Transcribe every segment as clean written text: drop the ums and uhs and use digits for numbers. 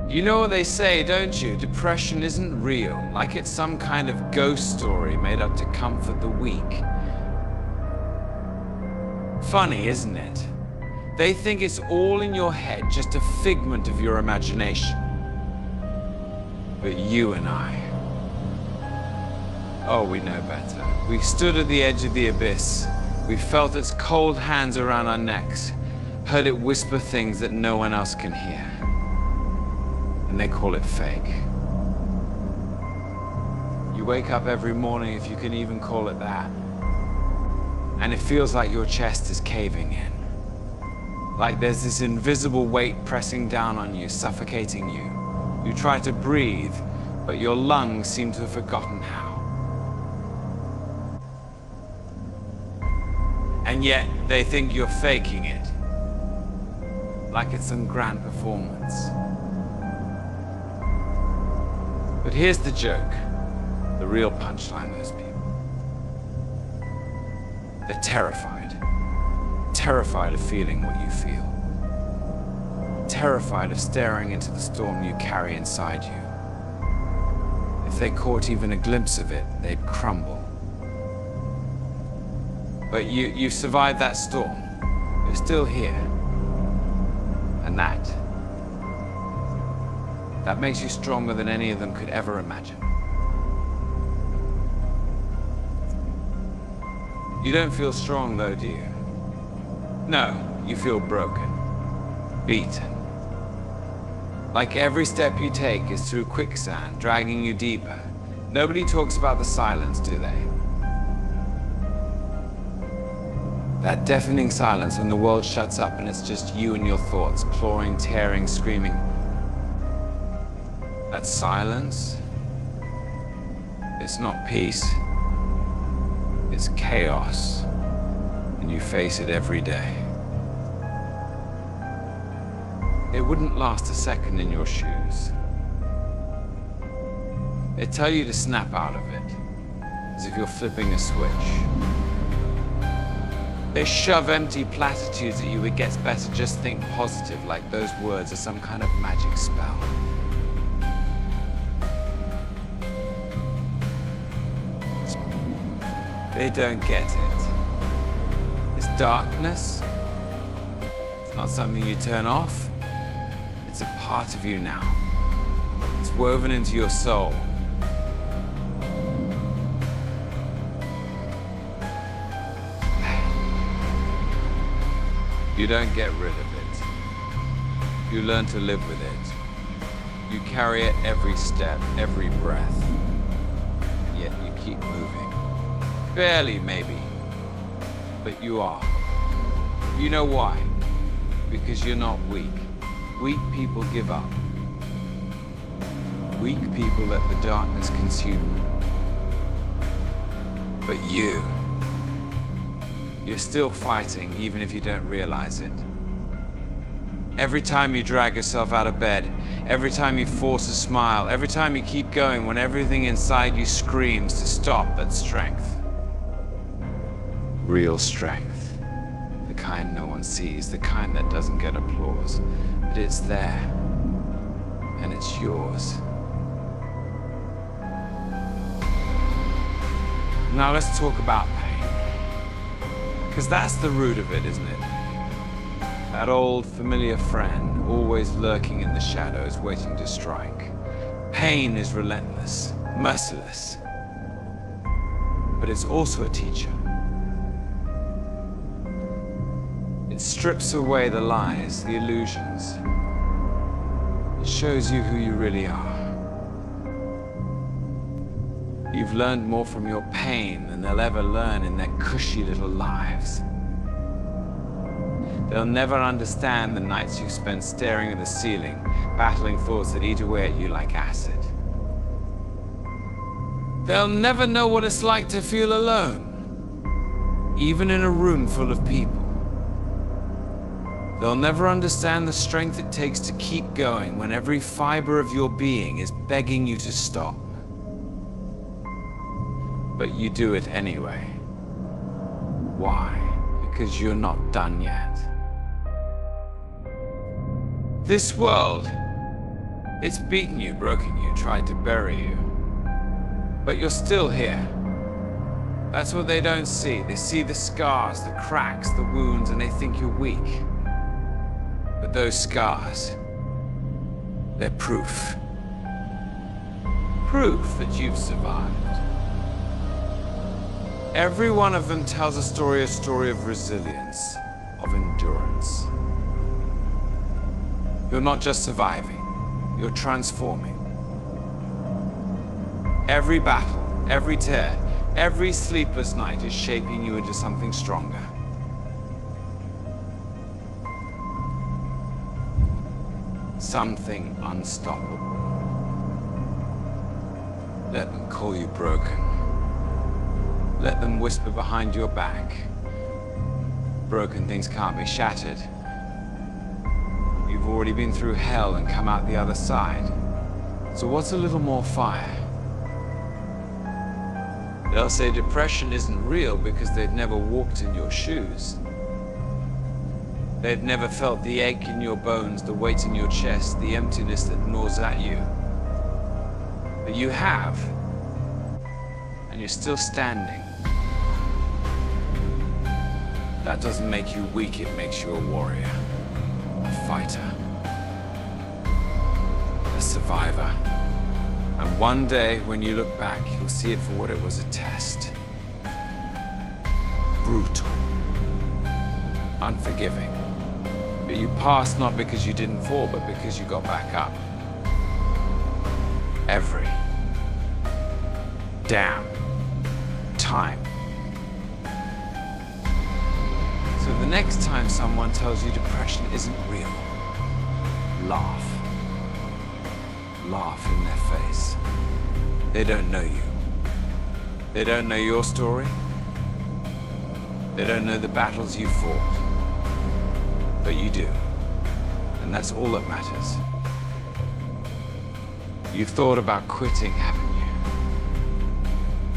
You know what they say, don't you? Depression isn't real, like it's some kind of ghost story made up to comfort the weak. Funny, isn't it? They think it's all in your head, just a figment of your imagination. But you and I, oh, we know better. We stood at the edge of the abyss. We felt its cold hands around our necks, heard it whisper things that no one else can hear. And they call it fake. You wake up every morning, if you can even call it that, and it feels like your chest is caving in. Like there's this invisible weight pressing down on you, suffocating you. You try to breathe, but your lungs seem to have forgotten how. And yet, they think you're faking it. Like it's some grand performance. But here's the joke, the real punchline, those people. They're terrified. Terrified of feeling what you feel. Terrified of staring into the storm you carry inside you. If they caught even a glimpse of it, they'd crumble. But you survived that storm. You're still here. And that makes you stronger than any of them could ever imagine. You don't feel strong though, do you? No, you feel broken, beaten. Like every step you take is through quicksand, dragging you deeper. Nobody talks about the silence, do they? That deafening silence when the world shuts up and it's just you and your thoughts, clawing, tearing, screaming. That silence, it's not peace, it's chaos, and you face it every day. It wouldn't last a second in your shoes. They tell you to snap out of it, as if you're flipping a switch. They shove empty platitudes at you. It gets better, just think positive, like those words are some kind of magic spell. They don't get it. It's darkness. It's not something you turn off. It's a part of you now. It's woven into your soul. You don't get rid of it. You learn to live with it. You carry it every step, every breath. Yet you keep moving. Barely, maybe. But you are. You know why? Because you're not weak. Weak people give up. Weak people let the darkness consume them. But you're still fighting, even if you don't realize it. Every time you drag yourself out of bed, every time you force a smile, every time you keep going when everything inside you screams to stop, that's strength. Real strength. The kind no one sees, the kind that doesn't get applause. But it's there, and it's yours. Now let's talk about pain. Because that's the root of it, isn't it? That old familiar friend, always lurking in the shadows, waiting to strike. Pain is relentless, merciless. But it's also a teacher. It strips away the lies, the illusions. It shows you who you really are. You've learned more from your pain than they'll ever learn in their cushy little lives. They'll never understand the nights you spend staring at the ceiling, battling thoughts that eat away at you like acid. They'll never know what it's like to feel alone, even in a room full of people. They'll never understand the strength it takes to keep going when every fiber of your being is begging you to stop. But you do it anyway. Why? Because you're not done yet. This world, It's beaten you, broken you, tried to bury you. But you're still here. That's what they don't see. They see the scars, the cracks, the wounds, and they think you're weak. But those scars, they're proof. Proof that you've survived. Every one of them tells a story of resilience, of endurance. You're not just surviving, you're transforming. Every battle, every tear, every sleepless night is shaping you into something stronger. Something unstoppable. Let them call you broken. Let them whisper behind your back. Broken things can't be shattered. You've already been through hell and come out the other side. So what's a little more fire? They'll say depression isn't real because they've never walked in your shoes. They've never felt the ache in your bones, the weight in your chest, the emptiness that gnaws at you. But you have, and you're still standing. That doesn't make you weak, it makes you a warrior, a fighter, a survivor. And one day, when you look back, you'll see it for what it was, a test. Brutal. Unforgiving. But you passed not because you didn't fall, but because you got back up. Every damn time. So the next time someone tells you depression isn't real, laugh. Laugh in their face. They don't know you. They don't know your story. They don't know the battles you fought. But you do. And that's all that matters. You've thought about quitting, haven't you?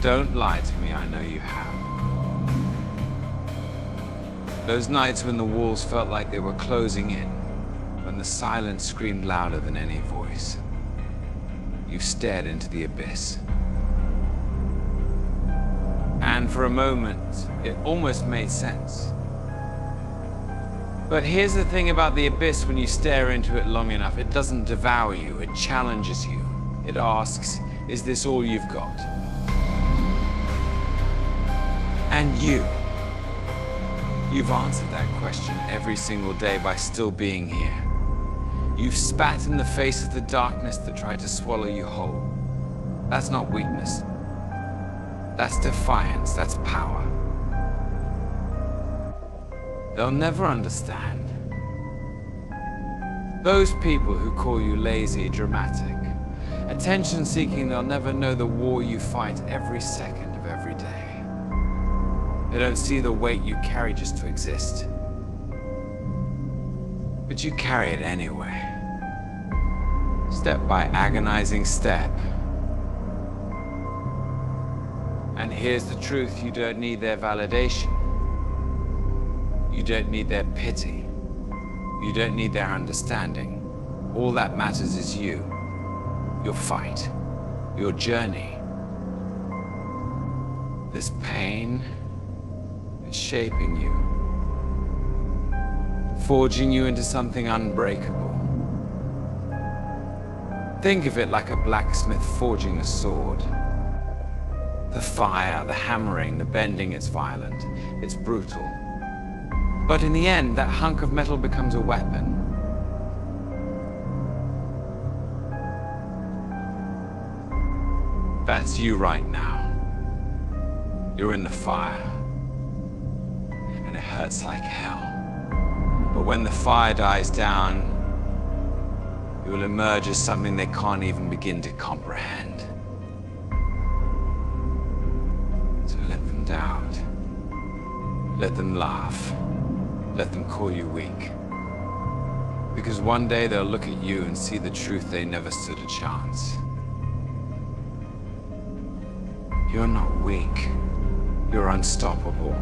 Don't lie to me, I know you have. Those nights when the walls felt like they were closing in, when the silence screamed louder than any voice. You stared into the abyss. And for a moment, it almost made sense. But here's the thing about the abyss: when you stare into it long enough, it doesn't devour you, it challenges you. It asks, is this all you've got? And you've answered that question every single day by still being here. You've spat in the face of the darkness that tried to swallow you whole. That's not weakness. That's defiance, that's power. They'll never understand. Those people who call you lazy, dramatic, attention-seeking, they'll never know the war you fight every second of every day. They don't see the weight you carry just to exist. But you carry it anyway. Step by agonizing step. And here's the truth: you don't need their validation. You don't need their pity. You don't need their understanding. All that matters is you, your fight, your journey. This pain is shaping you, forging you into something unbreakable. Think of it like a blacksmith forging a sword. The fire, the hammering, the bending, it's violent, it's brutal. But in the end, that hunk of metal becomes a weapon. That's you right now. You're in the fire. And it hurts like hell. But when the fire dies down, you will emerge as something they can't even begin to comprehend. So let them doubt. Let them laugh. Let them call you weak. Because one day they'll look at you and see the truth: they never stood a chance. You're not weak. You're unstoppable.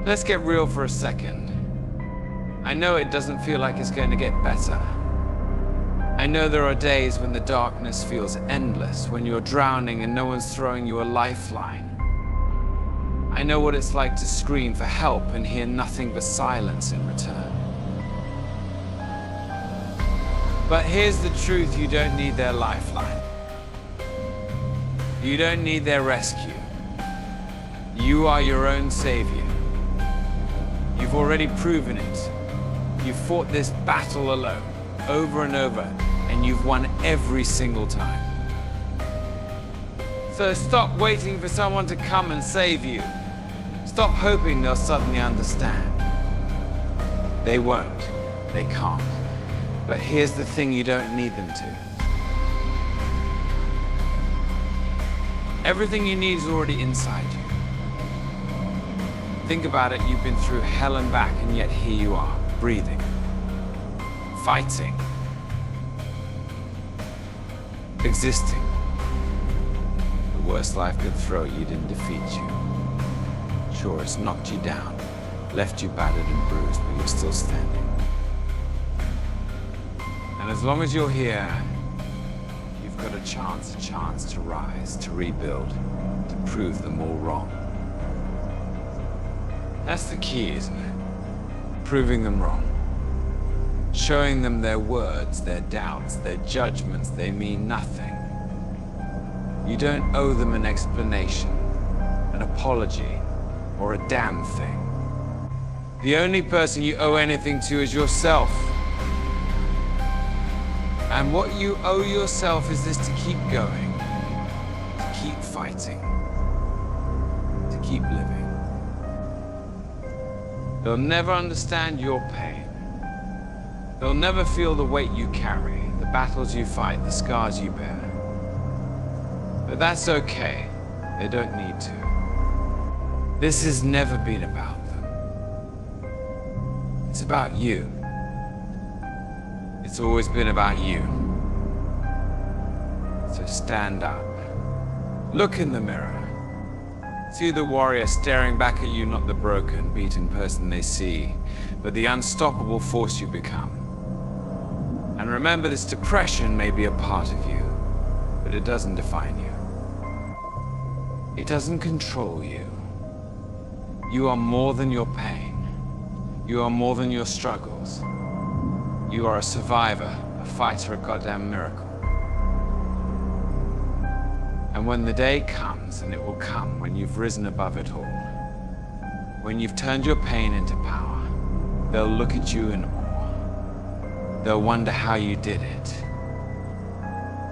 Let's get real for a second. I know it doesn't feel like it's going to get better. I know there are days when the darkness feels endless, when you're drowning and no one's throwing you a lifeline. I know what it's like to scream for help and hear nothing but silence in return. But here's the truth: you don't need their lifeline. You don't need their rescue. You are your own savior. You've already proven it. You've fought this battle alone, over and over, and you've won every single time. So stop waiting for someone to come and save you. Stop hoping they'll suddenly understand. They won't. They can't. But here's the thing: you don't need them to. Everything you need is already inside you. Think about it: you've been through hell and back, and yet here you are, breathing, fighting, existing. The worst life could throw at you didn't defeat you. Sure, it's knocked you down, left you battered and bruised, but you're still standing. And as long as you're here, you've got a chance to rise, to rebuild, to prove them all wrong. That's the key, isn't it? Proving them wrong. Showing them their words, their doubts, their judgments, they mean nothing. You don't owe them an explanation, an apology, or a damn thing. The only person you owe anything to is yourself. And what you owe yourself is this: to keep going, to keep fighting, to keep living. They'll never understand your pain. They'll never feel the weight you carry, the battles you fight, the scars you bear. But that's okay. They don't need to. This has never been about them. It's about you. It's always been about you. So stand up. Look in the mirror. See the warrior staring back at you, not the broken, beaten person they see, but the unstoppable force you become. And remember, this depression may be a part of you, but it doesn't define you. It doesn't control you. You are more than your pain. You are more than your struggles. You are a survivor, a fighter, a goddamn miracle. And when the day comes, and it will come when you've risen above it all, when you've turned your pain into power, they'll look at you in awe. They'll wonder how you did it.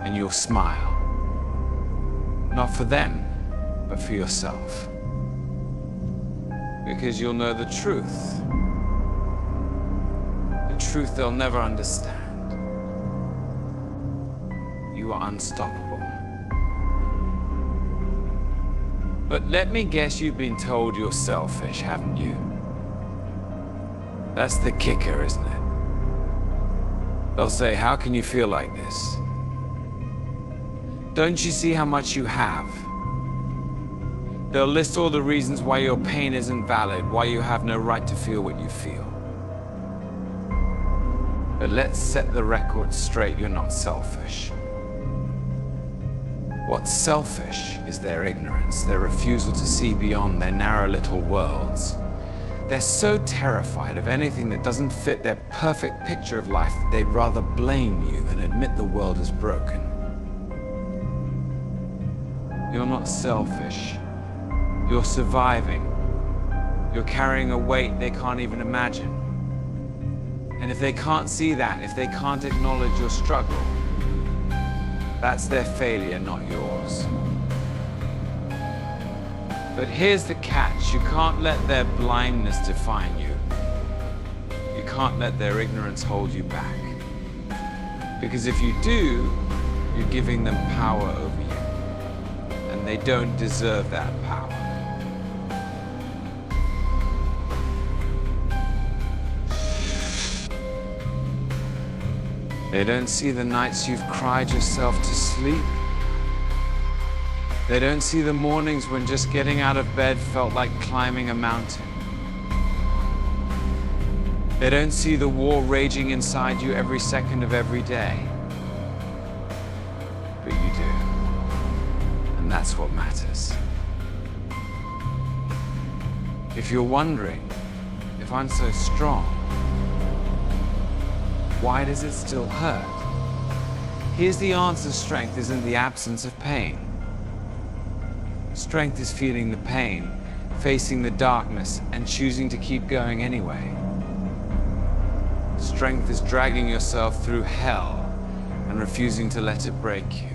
And you'll smile. Not for them, but for yourself. Because you'll know the truth. The truth they'll never understand. You are unstoppable. But let me guess, you've been told you're selfish, haven't you? That's the kicker, isn't it? They'll say, how can you feel like this? Don't you see how much you have? They'll list all the reasons why your pain isn't valid, why you have no right to feel what you feel. But let's set the record straight: you're not selfish. What's selfish is their ignorance, their refusal to see beyond their narrow little worlds. They're so terrified of anything that doesn't fit their perfect picture of life that they'd rather blame you than admit the world is broken. You're not selfish. You're surviving. You're carrying a weight they can't even imagine. And if they can't see that, if they can't acknowledge your struggle, that's their failure, not yours. But here's the catch: you can't let their blindness define you. You can't let their ignorance hold you back. Because if you do, you're giving them power over you. And they don't deserve that power. They don't see the nights you've cried yourself to sleep. They don't see the mornings when just getting out of bed felt like climbing a mountain. They don't see the war raging inside you every second of every day. But you do. And that's what matters. If you're wondering, if I'm so strong, why does it still hurt? Here's the answer: strength isn't the absence of pain. Strength is feeling the pain, facing the darkness, and choosing to keep going anyway. Strength is dragging yourself through hell and refusing to let it break you.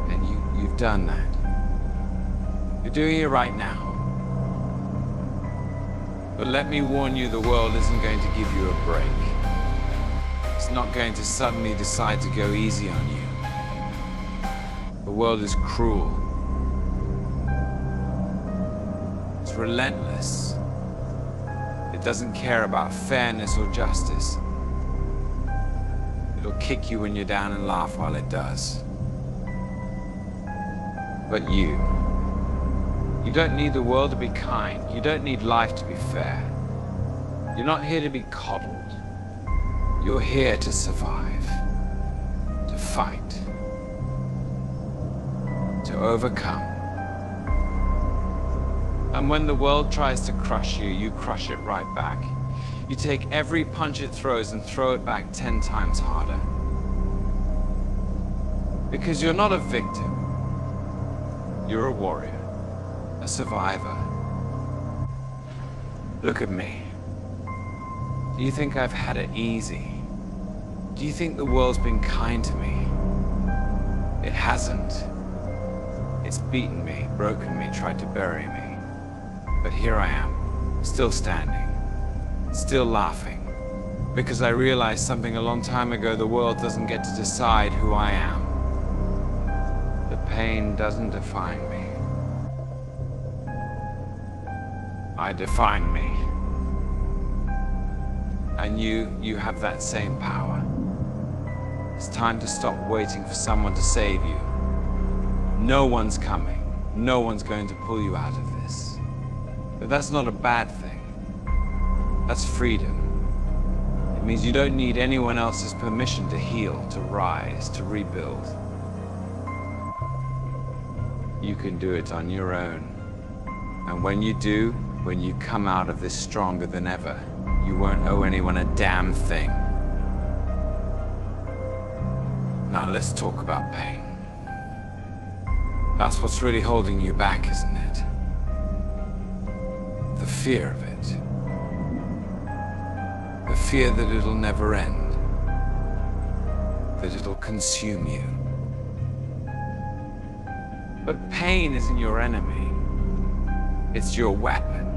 And you've done that. You're doing it right now. But let me warn you, the world isn't going to give you a break. It's not going to suddenly decide to go easy on you. The world is cruel. It's relentless. It doesn't care about fairness or justice. It'll kick you when you're down and laugh while it does. But you don't need the world to be kind. You don't need life to be fair. You're not here to be coddled. You're here to survive, to fight, to overcome. And when the world tries to crush you, you crush it right back. You take every punch it throws and throw it back 10 times harder. Because you're not a victim. You're a warrior. A survivor. Look at me. Do you think I've had it easy? Do you think the world's been kind to me? It hasn't. It's beaten me, broken me, tried to bury me. But here I am, still standing, still laughing. Because I realized something a long time ago: the world doesn't get to decide who I am. The pain doesn't define me. I define me. And you have that same power. It's time to stop waiting for someone to save you. No one's coming. No one's going to pull you out of this. But that's not a bad thing. That's freedom. It means you don't need anyone else's permission to heal, to rise, to rebuild. You can do it on your own. And when you do, when you come out of this stronger than ever, you won't owe anyone a damn thing. Now let's talk about pain. That's what's really holding you back, isn't it? The fear of it. The fear that it'll never end. That it'll consume you. But pain isn't your enemy. It's your weapon.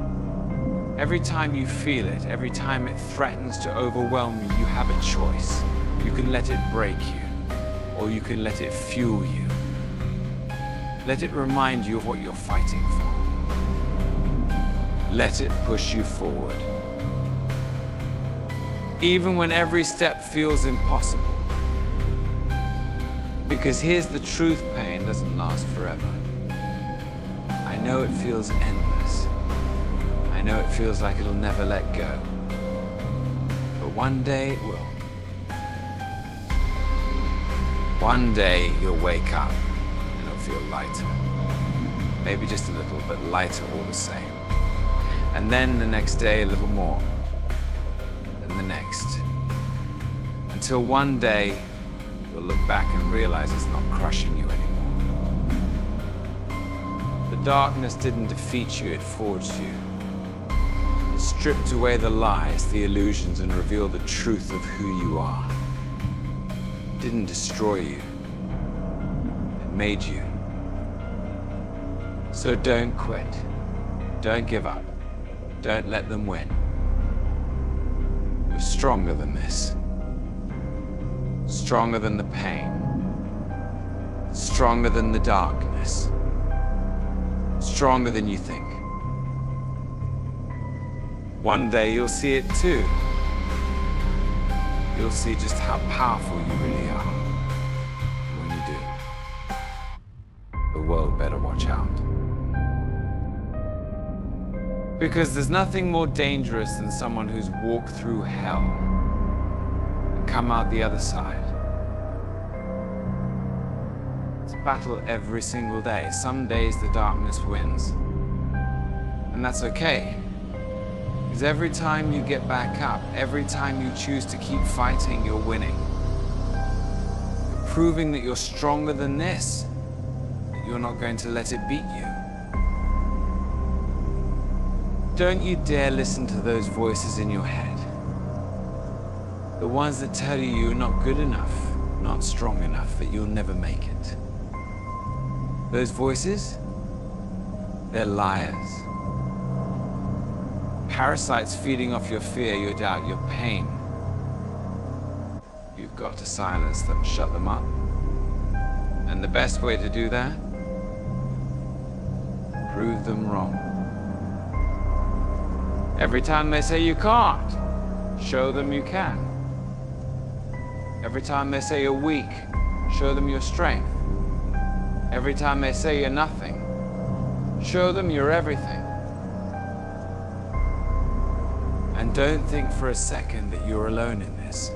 Every time you feel it, every time it threatens to overwhelm you, you have a choice. You can let it break you, or you can let it fuel you. Let it remind you of what you're fighting for. Let it push you forward. Even when every step feels impossible. Because here's the truth: pain doesn't last forever. I know it feels endless. I know it feels like it'll never let go. But one day it will. One day you'll wake up and it'll feel lighter. Maybe just a little, but lighter all the same. And then the next day a little more. And the next. Until one day you'll look back and realize it's not crushing you anymore. The darkness didn't defeat you, it forged you. It stripped away the lies, the illusions, and revealed the truth of who you are. It didn't destroy you. It made you. So don't quit. Don't give up. Don't let them win. You're stronger than this. Stronger than the pain. Stronger than the darkness. Stronger than you think. One day you'll see it too. You'll see just how powerful you really are. When you do, the world better watch out. Because there's nothing more dangerous than someone who's walked through hell and come out the other side. It's a battle every single day. Some days the darkness wins. And that's okay. Because every time you get back up, every time you choose to keep fighting, you're winning. You're proving that you're stronger than this, that you're not going to let it beat you. Don't you dare listen to those voices in your head. The ones that tell you you're not good enough, not strong enough, that you'll never make it. Those voices, they're liars. Parasites feeding off your fear, your doubt, your pain. You've got to silence them, shut them up. And the best way to do that? Prove them wrong. Every time they say you can't, show them you can. Every time they say you're weak, show them your strength. Every time they say you're nothing, show them you're everything. And don't think for a second that you're alone in this.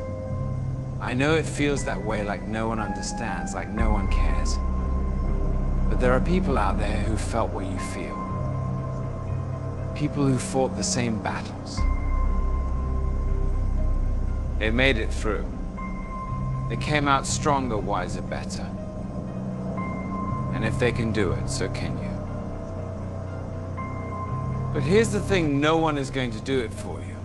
I know it feels that way, like no one understands, like no one cares. But there are people out there who felt what you feel. People who fought the same battles. They made it through. They came out stronger, wiser, better. And if they can do it, so can you. But here's the thing, no one is going to do it for you.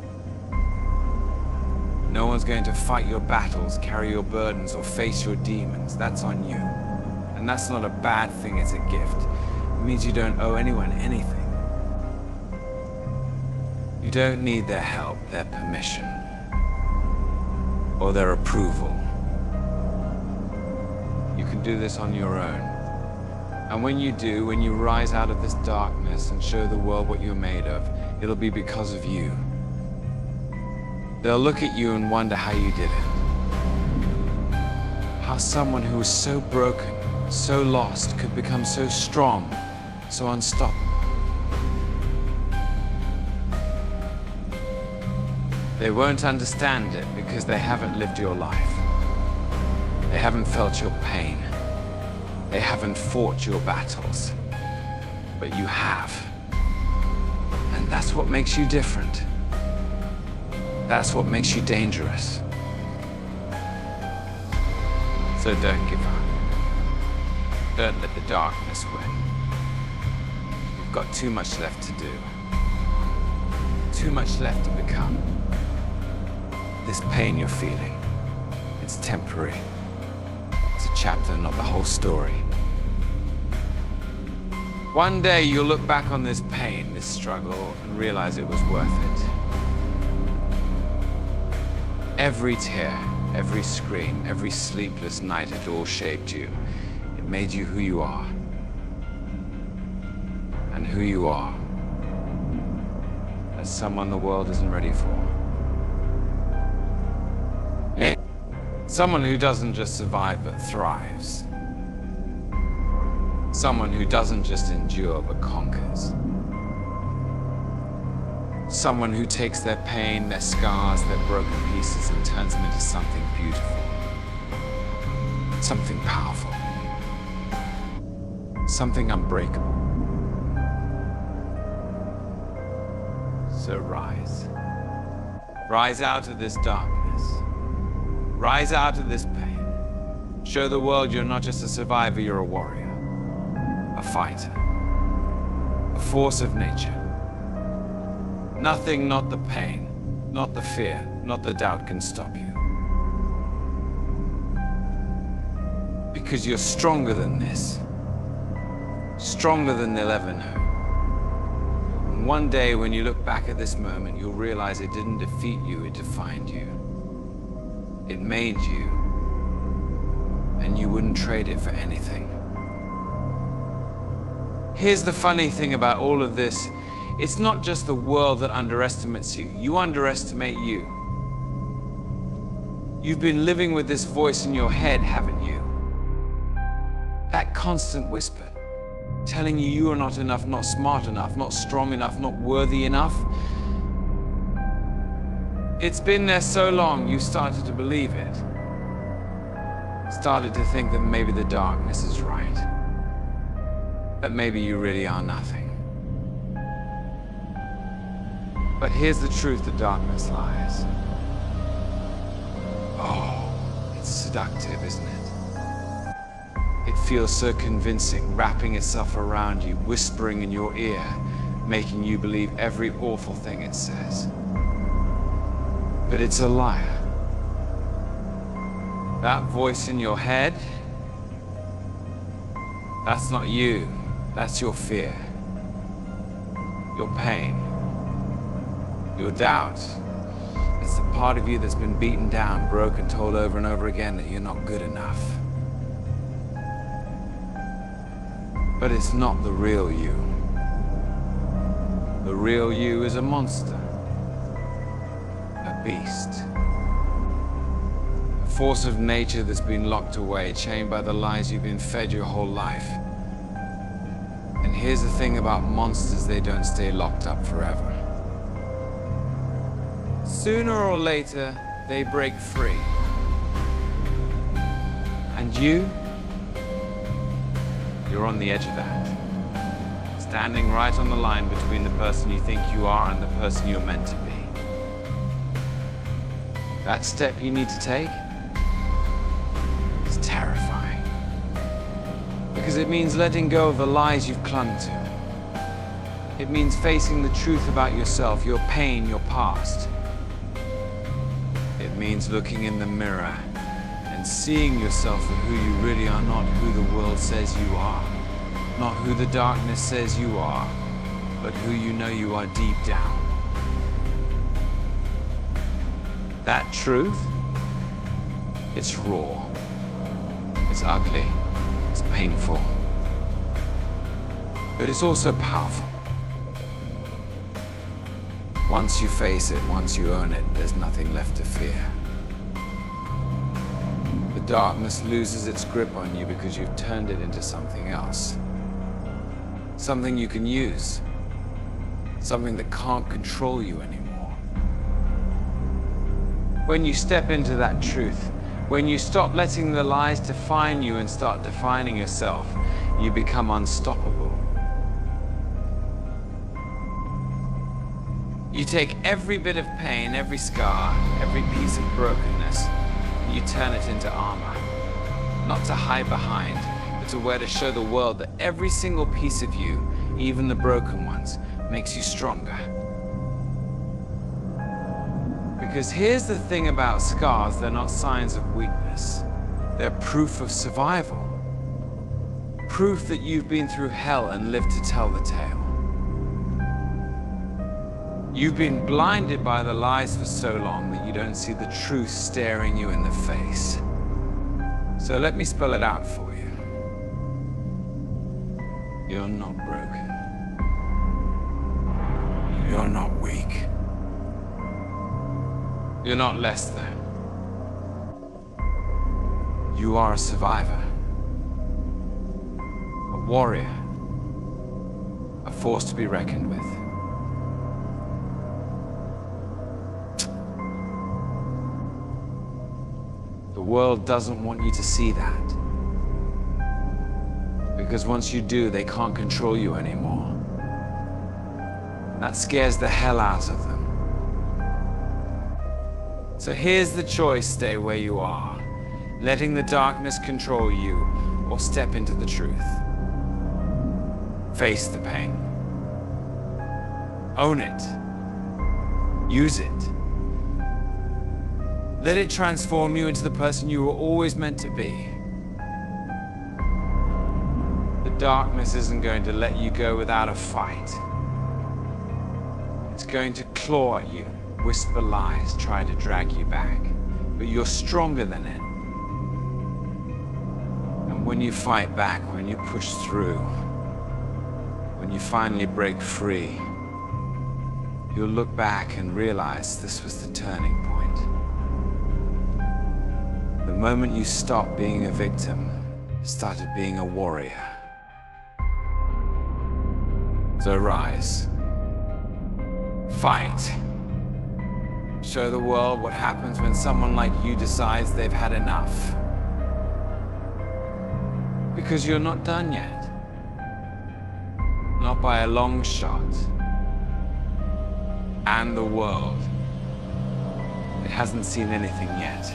No one's going to fight your battles, carry your burdens, or face your demons. That's on you. And that's not a bad thing, it's a gift. It means you don't owe anyone anything. You don't need their help, their permission, or their approval. You can do this on your own. And when you do, when you rise out of this darkness and show the world what you're made of, it'll be because of you. They'll look at you and wonder how you did it. How someone who was so broken, so lost, could become so strong, so unstoppable. They won't understand it because they haven't lived your life. They haven't felt your pain. They haven't fought your battles. But you have. And that's what makes you different. That's what makes you dangerous. So don't give up. Don't let the darkness win. You've got too much left to do. Too much left to become. This pain you're feeling, it's temporary. It's a chapter, not the whole story. One day you'll look back on this pain, this struggle, and realize it was worth it. Every tear, every scream, every sleepless night, it all shaped you. It made you who you are. And who you are, as someone the world isn't ready for. Someone who doesn't just survive but thrives. Someone who doesn't just endure but conquers. Someone who takes their pain, their scars, their broken pieces and turns them into something beautiful. Something powerful. Something unbreakable. So rise. Rise out of this darkness. Rise out of this pain. Show the world you're not just a survivor, you're a warrior. A fighter. A force of nature. Nothing, not the pain, not the fear, not the doubt can stop you. Because you're stronger than this. Stronger than they'll ever know. And one day when you look back at this moment, you'll realize it didn't defeat you, it defined you. It made you, and you wouldn't trade it for anything. Here's the funny thing about all of this. It's not just the world that underestimates you. You underestimate you. You've been living with this voice in your head, haven't you? That constant whisper. telling you you are not enough, not smart enough, not strong enough, not worthy enough. It's been there so long, you started to believe it. Started to think that maybe the darkness is right. That maybe you really are nothing. But here's the truth, the darkness lies. Oh, it's seductive, isn't it? It feels so convincing, wrapping itself around you, whispering in your ear, making you believe every awful thing it says. But it's a liar. That voice in your head, that's not you. That's your fear, your pain, your doubt. It's the part of you that's been beaten down, broken, told over and over again that you're not good enough. But it's not the real you. The real you is a monster, a beast, a force of nature that's been locked away, chained by the lies you've been fed your whole life. And here's the thing about monsters, they don't stay locked up forever. Sooner or later, they break free. And you're on the edge of that. Standing right on the line between the person you think you are and the person you're meant to be. That step you need to take is terrifying. Because it means letting go of the lies you've clung to. It means facing the truth about yourself, your pain, your past. It means looking in the mirror and seeing yourself for who you really are, not who the world says you are, not who the darkness says you are, but who you know you are deep down. That truth, it's raw, it's ugly, it's painful, but it's also powerful. Once you face it, once you own it, there's nothing left to fear. The darkness loses its grip on you because you've turned it into something else. Something you can use. Something that can't control you anymore. When you step into that truth, when you stop letting the lies define you and start defining yourself, you become unstoppable. You take every bit of pain, every scar, every piece of brokenness, and you turn it into armor. Not to hide behind, but to wear to show the world that every single piece of you, even the broken ones, makes you stronger. Because here's the thing about scars, they're not signs of weakness. They're proof of survival. Proof that you've been through hell and lived to tell the tale. You've been blinded by the lies for so long that you don't see the truth staring you in the face. So let me spell it out for you. You're not broken. You're not weak. You're not less than. You are a survivor. A warrior. A force to be reckoned with. The world doesn't want you to see that. Because once you do, they can't control you anymore. That scares the hell out of them. So here's the choice: stay where you are, letting the darkness control you, or step into the truth. Face the pain. Own it. Use it. Let it transform you into the person you were always meant to be. The darkness isn't going to let you go without a fight. It's going to claw at you, whisper lies, try to drag you back. But you're stronger than it. And when you fight back, when you push through, when you finally break free, you'll look back and realize this was the turning point. The moment you stopped being a victim, started being a warrior. So rise. Fight. Show the world what happens when someone like you decides they've had enough. Because you're not done yet. Not by a long shot. And the world, it hasn't seen anything yet.